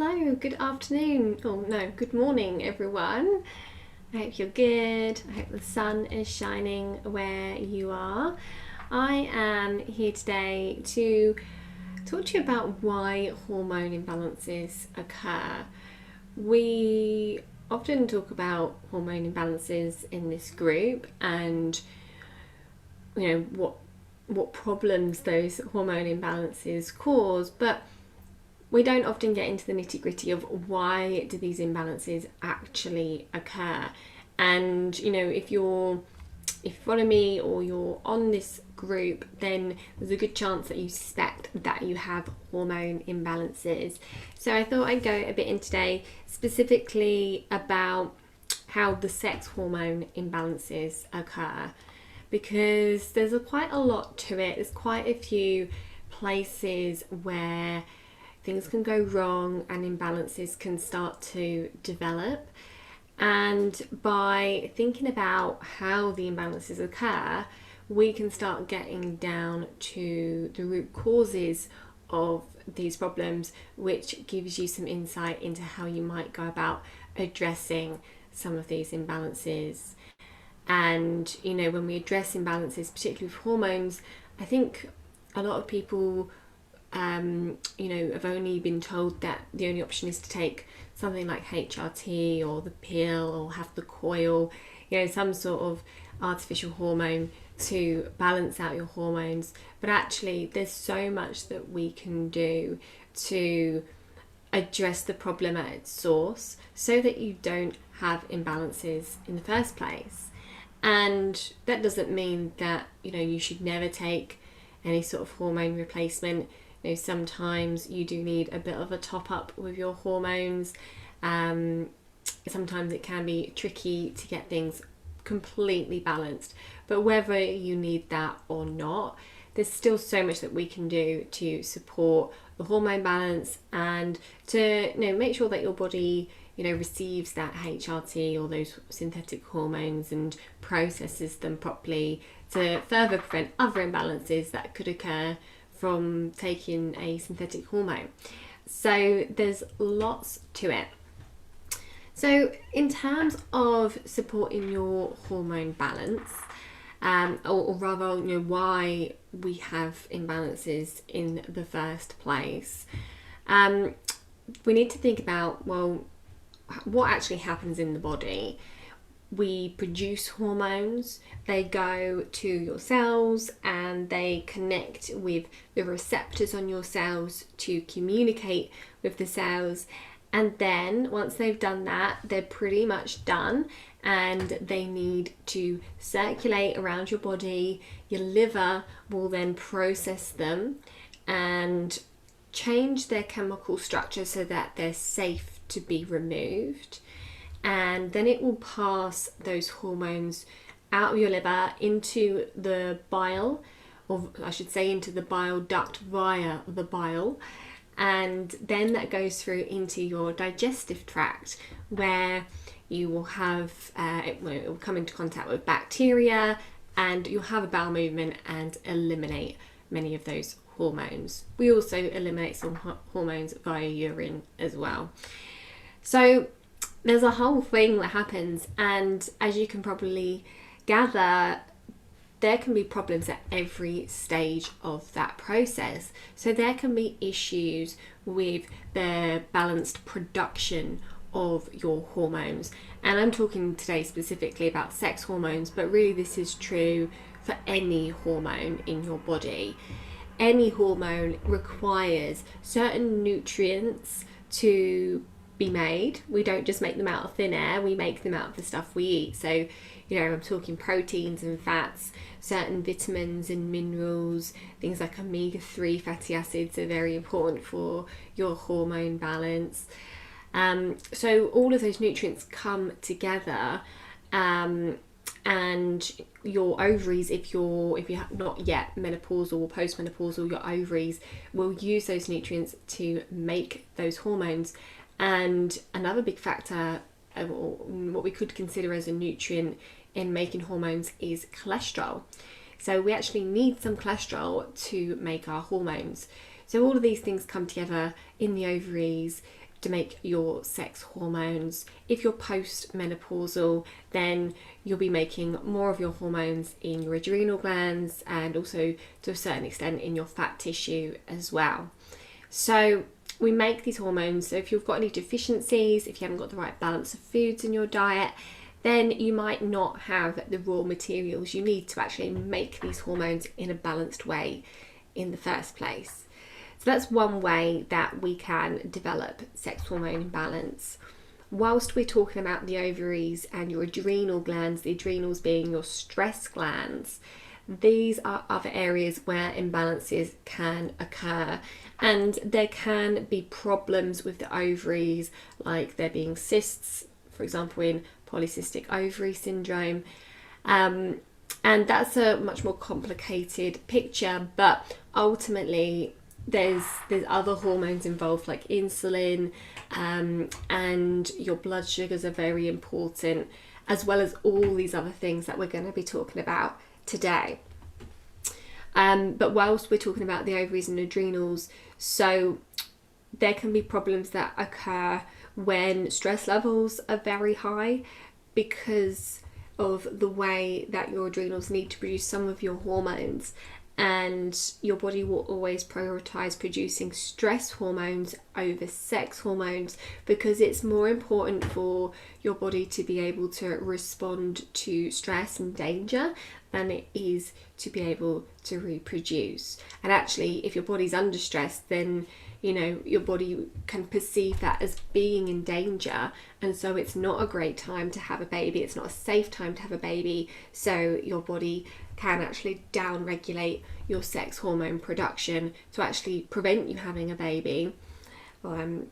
Hello, good afternoon. Oh no, good morning, everyone. I hope you're good. I hope the sun is shining where you are. I am here today to talk to you about why hormone imbalances occur. We often talk about hormone imbalances in this group and what problems those hormone imbalances cause, but we don't often get into the nitty-gritty of why do these imbalances actually occur. And if you follow me or you're on this group, then there's a good chance that you suspect that you have hormone imbalances. So I thought I'd go a bit in today specifically about how the sex hormone imbalances occur, because there's quite a lot to it. There's quite a few places where things can go wrong and imbalances can start to develop. And by thinking about how the imbalances occur, we can start getting down to the root causes of these problems, which gives you some insight into how you might go about addressing some of these imbalances. And when we address imbalances, particularly with hormones, I think a lot of people have only been told that the only option is to take something like HRT or the pill or have the coil, some sort of artificial hormone to balance out your hormones. But actually, there's so much that we can do to address the problem at its source so that you don't have imbalances in the first place. And that doesn't mean that you should never take any sort of hormone replacement. Sometimes you do need a bit of a top up with your hormones. Sometimes it can be tricky to get things completely balanced, but whether you need that or not, there's still so much that we can do to support the hormone balance and to make sure that your body receives that HRT or those synthetic hormones and processes them properly to further prevent other imbalances that could occur from taking a synthetic hormone. So there's lots to it. So in terms of supporting your hormone balance, or rather why we have imbalances in the first place, we need to think about, what actually happens in the body. We produce hormones, they go to your cells and they connect with the receptors on your cells to communicate with the cells. And then once they've done that, they're pretty much done and they need to circulate around your body. Your liver will then process them and change their chemical structure so that they're safe to be removed. And then it will pass those hormones out of your liver into the bile, or I should say into the bile duct via the bile, and then that goes through into your digestive tract, where you will have it will come into contact with bacteria and you'll have a bowel movement and eliminate many of those hormones. We also eliminate some hormones via urine as well. So there's a whole thing that happens, and as you can probably gather, there can be problems at every stage of that process. So there can be issues with the balanced production of your hormones. And I'm talking today specifically about sex hormones, but really this is true for any hormone in your body. Any hormone requires certain nutrients to be made. We don't just make them out of thin air, we make them out of the stuff we eat. So I'm talking proteins and fats, certain vitamins and minerals, things like omega-3 fatty acids are very important for your hormone balance. So all of those nutrients come together, and your ovaries, if you're not yet menopausal or postmenopausal, your ovaries will use those nutrients to make those hormones. And another big factor, what we could consider as a nutrient in making hormones, is cholesterol. So we actually need some cholesterol to make our hormones. So all of these things come together in the ovaries, to make your sex hormones. If you're post-menopausal, then you'll be making more of your hormones in your adrenal glands and also to a certain extent in your fat tissue as well. So we make these hormones, so if you've got any deficiencies, if you haven't got the right balance of foods in your diet, then you might not have the raw materials you need to actually make these hormones in a balanced way in the first place. So that's one way that we can develop sex hormone imbalance. Whilst we're talking about the ovaries and your adrenal glands, the adrenals being your stress glands, these are other areas where imbalances can occur, and there can be problems with the ovaries, like there being cysts, for example in polycystic ovary syndrome, and that's a much more complicated picture, but ultimately there's other hormones involved like insulin, and your blood sugars are very important, as well as all these other things that we're going to be talking about today. But whilst we're talking about the ovaries and adrenals, so there can be problems that occur when stress levels are very high because of the way that your adrenals need to produce some of your hormones, and your body will always prioritize producing stress hormones over sex hormones because it's more important for your body to be able to respond to stress and danger than it is to be able to reproduce. And actually, if your body's under stress, then your body can perceive that as being in danger, and so it's not a great time to have a baby, it's not a safe time to have a baby, so your body can actually down-regulate your sex hormone production to actually prevent you having a baby when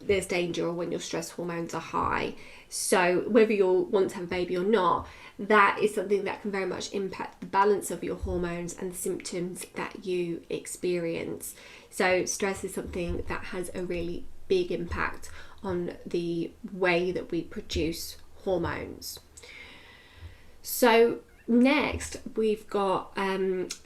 there's danger or when your stress hormones are high. So whether you'll want to have a baby or not, that is something that can very much impact the balance of your hormones and the symptoms that you experience. So stress is something that has a really big impact on the way that we produce hormones. So next we've got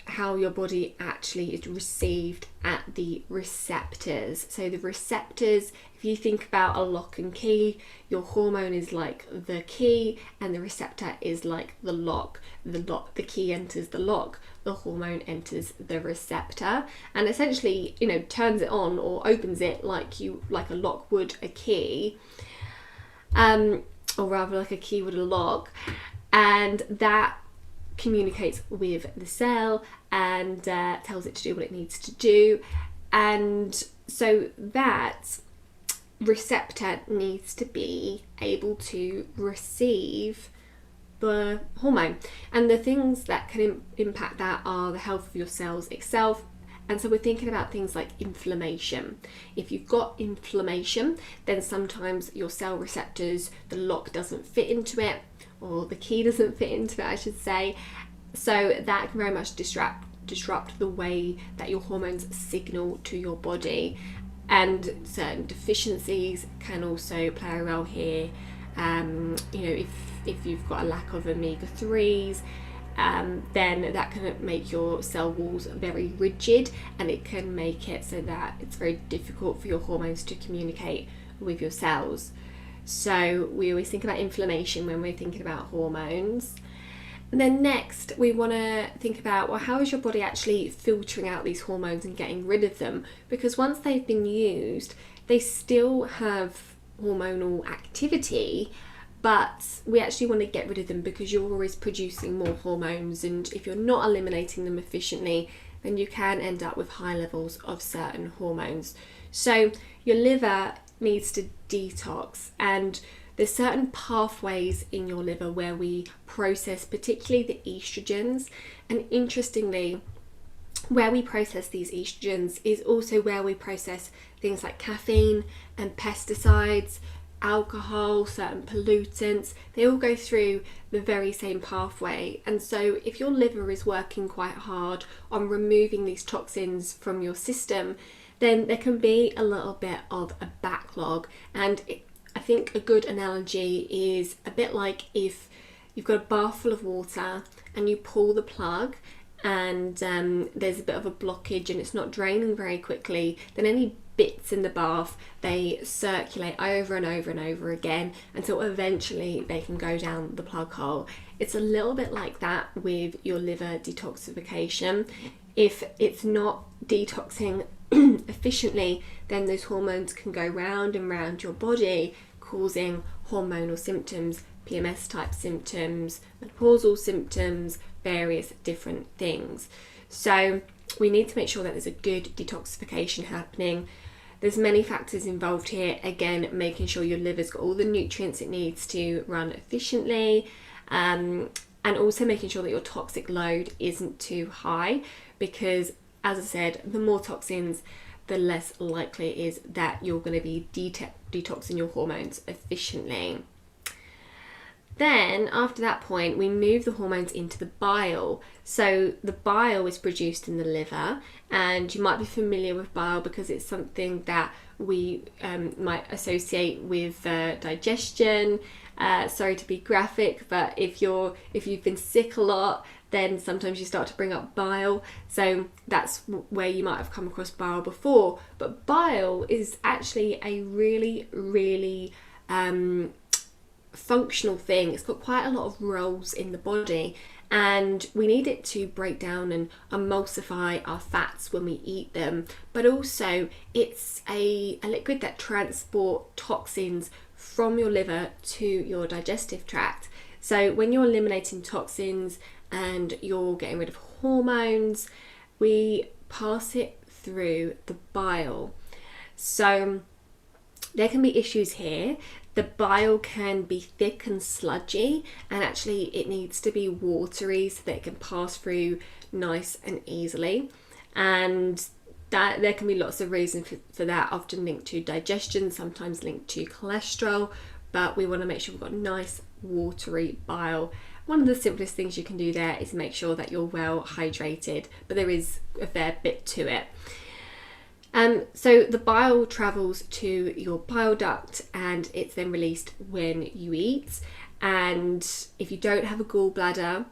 how your body actually is received at the receptors. So the receptors, if you think about a lock and key, your hormone is like the key and the receptor is like the lock. The key enters the lock, the hormone enters the receptor, and essentially turns it on or opens it like a lock would a key, or rather like a key would a lock, and that communicates with the cell and tells it to do what it needs to do. And so that receptor needs to be able to receive the hormone, and the things that can impact that are the health of your cells itself. And so we're thinking about things like inflammation. If you've got inflammation, then sometimes your cell receptors, the lock doesn't fit into it, or the key doesn't fit into it, I should say. So that can very much disrupt the way that your hormones signal to your body, and certain deficiencies can also play a role here. If you've got a lack of omega-3s, then that can make your cell walls very rigid, and it can make it so that it's very difficult for your hormones to communicate with your cells. So we always think about inflammation when we're thinking about hormones. And then next we want to think about, well, how is your body actually filtering out these hormones and getting rid of them? Because once they've been used, they still have hormonal activity, but we actually want to get rid of them because you're always producing more hormones, and if you're not eliminating them efficiently, then you can end up with high levels of certain hormones. So your liver needs to detox, and there's certain pathways in your liver where we process particularly the estrogens, and interestingly, where we process these estrogens is also where we process things like caffeine and pesticides, alcohol, certain pollutants. They all go through the very same pathway, and so if your liver is working quite hard on removing these toxins from your system, then there can be a little bit of a backlog. And I think a good analogy is a bit like if you've got a bath full of water and you pull the plug and there's a bit of a blockage and it's not draining very quickly, then any bits in the bath, they circulate over and over and over again until eventually they can go down the plug hole. It's a little bit like that with your liver detoxification. If it's not detoxing efficiently, then those hormones can go round and round your body, causing hormonal symptoms, PMS type symptoms, menopausal symptoms, various different things. So we need to make sure that there's a good detoxification happening. There's many factors involved here. Again, making sure your liver's got all the nutrients it needs to run efficiently, and also making sure that your toxic load isn't too high, because as I said, the more toxins, the less likely it is that you're going to be detoxing your hormones efficiently. Then after that point, we move the hormones into the bile. So the bile is produced in the liver, and you might be familiar with bile because it's something that we might associate with digestion. Sorry to be graphic, but if you've been sick a lot, then sometimes you start to bring up bile. So that's where you might have come across bile before. But bile is actually a really, really functional thing. It's got quite a lot of roles in the body, and we need it to break down and emulsify our fats when we eat them, but also it's a liquid that transport toxins from your liver to your digestive tract. So when you're eliminating toxins and you're getting rid of hormones, we pass it through the bile. So there can be issues here. The bile can be thick and sludgy, and actually it needs to be watery so that it can pass through nice and easily. And that there can be lots of reasons for that, often linked to digestion, sometimes linked to cholesterol, but we want to make sure we've got nice watery bile. One of the simplest things you can do there is make sure that you're well hydrated, but there is a fair bit to it. So the bile travels to your bile duct, and it's then released when you eat. And if you don't have a gallbladder,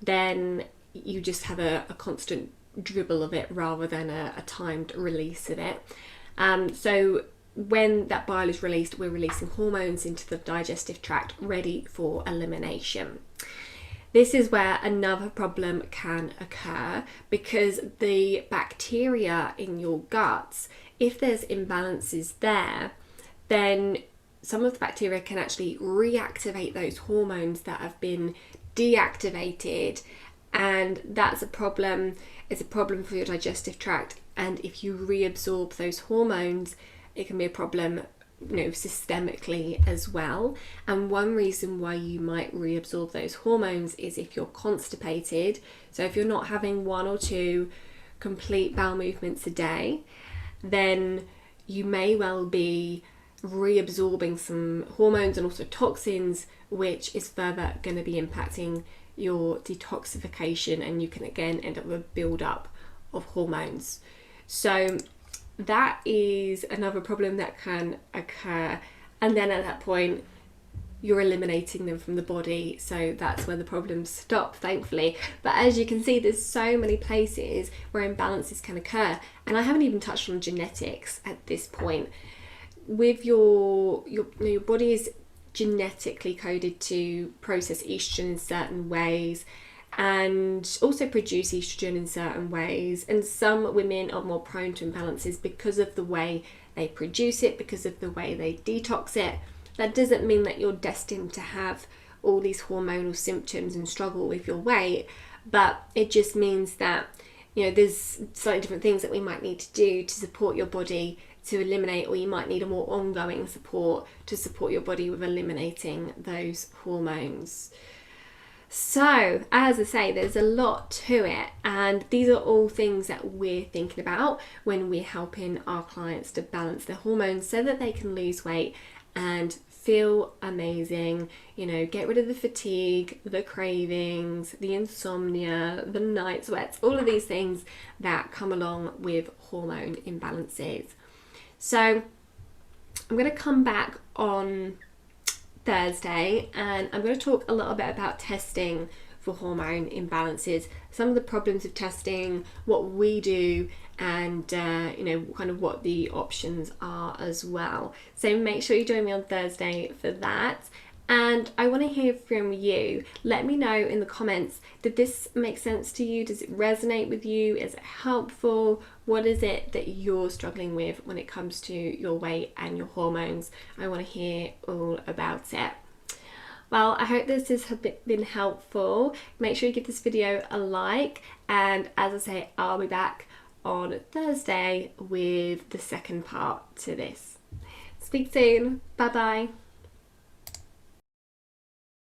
then you just have a constant dribble of it rather than a timed release of it. So when that bile is released, we're releasing hormones into the digestive tract ready for elimination. This is where another problem can occur, because the bacteria in your guts, if there's imbalances there, then some of the bacteria can actually reactivate those hormones that have been deactivated, and that's a problem. It's a problem for your digestive tract, and if you reabsorb those hormones, it can be a problem, systemically as well. And one reason why you might reabsorb those hormones is if you're constipated. So if you're not having 1 or 2 complete bowel movements a day, then you may well be reabsorbing some hormones and also toxins, which is further going to be impacting your detoxification, and you can again end up with a build-up of hormones. So that is another problem that can occur, and then at that point you're eliminating them from the body, so that's where the problems stop, thankfully. But as you can see, there's so many places where imbalances can occur, and I haven't even touched on genetics at this point. With your body is genetically coded to process estrogen in certain ways and also produce estrogen in certain ways, and some women are more prone to imbalances because of the way they produce it, because of the way they detox it. That doesn't mean that you're destined to have all these hormonal symptoms and struggle with your weight, but it just means that there's slightly different things that we might need to do to support your body to eliminate, or you might need a more ongoing support to support your body with eliminating those hormones. So, as I say, there's a lot to it, and these are all things that we're thinking about when we're helping our clients to balance their hormones so that they can lose weight and feel amazing, get rid of the fatigue, the cravings, the insomnia, the night sweats, all of these things that come along with hormone imbalances. So I'm going to come back on Thursday, and I'm going to talk a little bit about testing for hormone imbalances, some of the problems of testing, what we do, and you know, kind of what the options are as well. So make sure you join me on Thursday for that. And I want to hear from you. Let me know in the comments, did this make sense to you? Does it resonate with you? Is it helpful? What is it that you're struggling with when it comes to your weight and your hormones? I want to hear all about it. Well, I hope this has been helpful. Make sure you give this video a like, and as I say, I'll be back on Thursday with the second part to this. Speak soon. Bye bye.